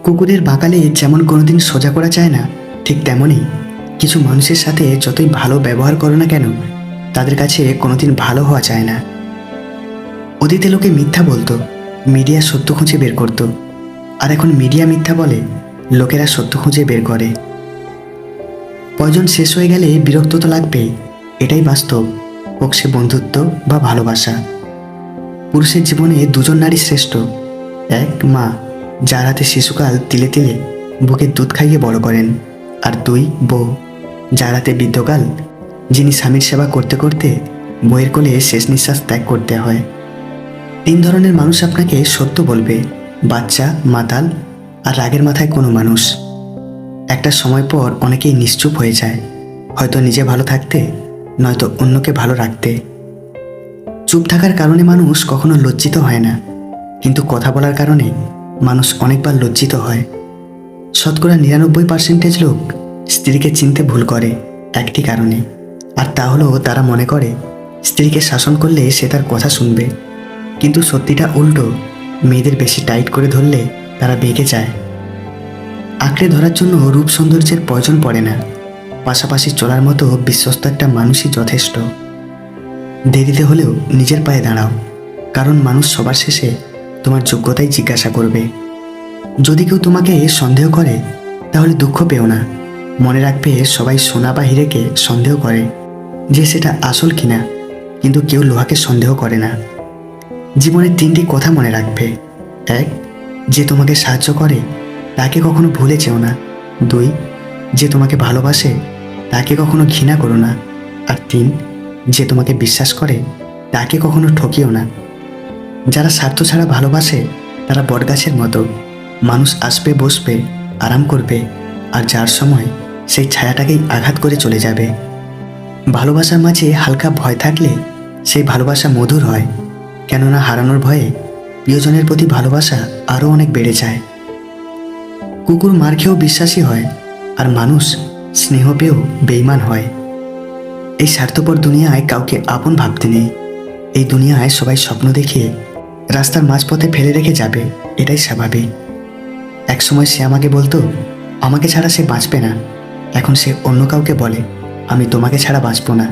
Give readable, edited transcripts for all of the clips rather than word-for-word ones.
কুকুরের বাঁকালে যেমন কোনোদিন সোজা করা যায় না, ঠিক তেমনই কিছু মানুষের সাথে যতই ভালো ব্যবহার করো না কেন, তাদের কাছে কোনোদিন ভালো হওয়া যায় না। অতীতে লোকে মিথ্যা বলতো, মিডিয়া সত্য খুঁজে বের করত। আর এখন মিডিয়া মিথ্যা বলে, লোকেরা সত্য খুঁজে বের করে। প্রয়োজন শেষ হয়ে গেলে বিরক্ত তো লাগবেই, এটাই বাস্তব, হোক সে বন্ধুত্ব বা ভালোবাসা। পুরুষের জীবনে দুজন নারী শ্রেষ্ঠ। এক মা, যার হাতে শিশুকাল তিলে তিলে বুকের দুধ খাইয়ে বড় করেন। আর দুই বউ, যার হাতে বৃদ্ধকাল, যিনি স্বামীর সেবা করতে করতে বইয়ের কোলে শেষ নিঃশ্বাস ত্যাগ করতে হয়। তিন ধরনের মানুষ আপনাকে সত্য বলবে: বাচ্চা, মাতাল আর রাগের মাথায় কোনো মানুষ। একটা সময় পর অনেকেই নিশ্চুপ হয়ে যায়, হয়তো নিজে ভালো থাকতে, নয়তো অন্যকে ভালো রাখতে। চুপ থাকার কারণে মানুষ কখনো লজ্জিত হয় না, কিন্তু কথা বলার কারণে মানুষ অনেকবার লজ্জিত হয়। শতকরা 99% লোক স্ত্রীকে চিনতে ভুল করে একটি কারণে, আর তা হলো তারা মনে করে স্ত্রীকে শাসন করলে সে তার কথা শুনবে। কিন্তু সত্যিটা উল্টো, মেয়েদের বেশি টাইট করে ধরলে তারা বেঁকে যায়। আঁকড়ে ধরার জন্য রূপ সৌন্দর্যের প্রয়োজন পড়ে না, পাশাপাশি চলার মতো বিশ্বস্ত একটা মানুষই যথেষ্ট। দেরিতে হলেও নিজের পায়ে দাঁড়াও, কারণ মানুষ সবার শেষে তোমার যোগ্যতাই জিজ্ঞাসা করবে। যদি কেউ তোমাকে সন্দেহ করে, তাহলে দুঃখ পেও না। মনে রাখবে, সবাই সোনা বা হীরেকে সন্দেহ করে যে সেটা আসল কিনা, কিন্তু কেউ লোহাকে সন্দেহ করে না। জীবনের 3টি কথা মনে রাখবে: এক, যে তোমাকে সাহায্য করে তাকে কখনো ভুলে যেও না। 2, যে তোমাকে ভালোবাসে তাকে কখনো ঘৃণা করো না। আর 3, যে তোমাকে বিশ্বাস করে তাকে কখনো ঠকিও না। যারা স্বার্থ ছাড়া ভালোবাসে তারা বটগাছের মতো, মানুষ আসবে, বসবে, আরাম করবে, আর যার সময় সেই ছায়াটাকেই আঘাত করে চলে যাবে। ভালোবাসার মাঝে হালকা ভয় থাকলে সেই ভালোবাসা মধুর হয়, কেননা হারানোর ভয়ে প্রিয়জনের প্রতি ভালোবাসা আরও অনেক বেড়ে যায়। কুকুর মার খেয়েও বিশ্বাসী হয়, আর মানুষ স্নেহ পেয়েও বেঈমান হয়। এই স্বার্থপর দুনিয়ায় কাউকে আপন ভাবতে নেই। এই দুনিয়ায় সবাই স্বপ্ন দেখিয়ে রাস্তার মাঝপথে ফেলে রেখে যাবে, এটাই স্বাভাবিক। একসময় সে আমাকে বলতো আমাকে ছাড়া সে বাঁচবে না, এখন সে অন্য কাউকে বলে আমি তোমাকে ছাড়া বাঁচব না।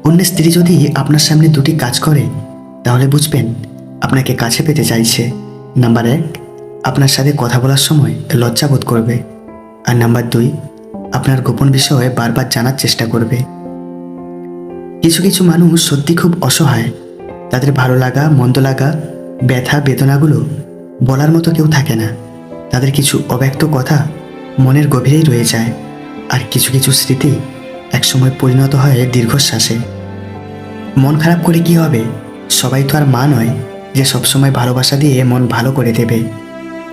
অন্য স্ত্রী যদি আপনার সামনে 2টি কাজ করে, তাহলে বুঝবেন আপনাকে কাছে পেতে চাইছে। নাম্বার 1, আপনার সাথে কথা বলার সময় লজ্জা বোধ করবে। আর নাম্বার 2, আপনার গোপন বিষয়ে বারবার জানার চেষ্টা করবে। কিছু কিছু মানুষ সত্যি খুব অসহায়, তাদের ভালো লাগা, মন্দ লাগা, ব্যথা, বেদনাগুলো বলার মতো কেউ থাকে না। তাদের কিছু অব্যক্ত কথা মনের গভীরেই রয়ে যায়, আর কিছু কিছু স্মৃতি একসময় পরিণত হয় দীর্ঘশ্বাসে। মন খারাপ করে কি হবে? সবাই তো আর মা নয় যে সবসময় ভালোবাসা দিয়ে মন ভালো করে দেবে।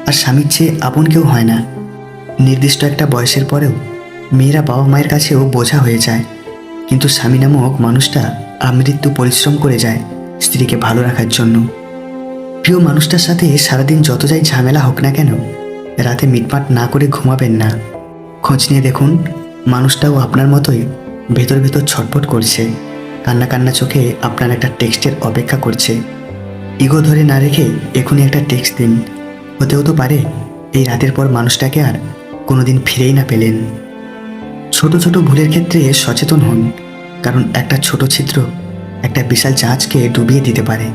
আর স্বামীর চেয়ে আপন কেউ হয় না। নির্দিষ্ট একটা বয়সের পরেও মেয়েরা বাবা মায়ের কাছেও বোঝা হয়ে যায়, কিন্তু স্বামী নামক মানুষটা আমৃত্যু পরিশ্রম করে যায় স্ত্রীকে ভালো রাখার জন্য। প্রিয় মানুষটার সাথে সারাদিন যত যাই ঝামেলা হোক না কেন, রাতে মিটমাট না করে ঘুমাবেন না। খোঁজ নিয়ে দেখুন, মানুষটাও আপনার মতোই ভেতর ভেতর ছটফট করছে, কান্না কান্না চোখে আপনার একটা টেক্সটের অপেক্ষা করছে। ইগো ধরে না রেখে এখনই একটা টেক্সট দিন। হতেও তো পারে এই রাতের পর মানুষটাকে আর কোনোদিন ফিরেই না পেলেন। ছোট ছোট ভুলের ক্ষেত্রে সচেতন হন, কারণ একটা ছোট ছিদ্র একটা বিশাল জাহাজকে ডুবিয়ে দিতে পারে।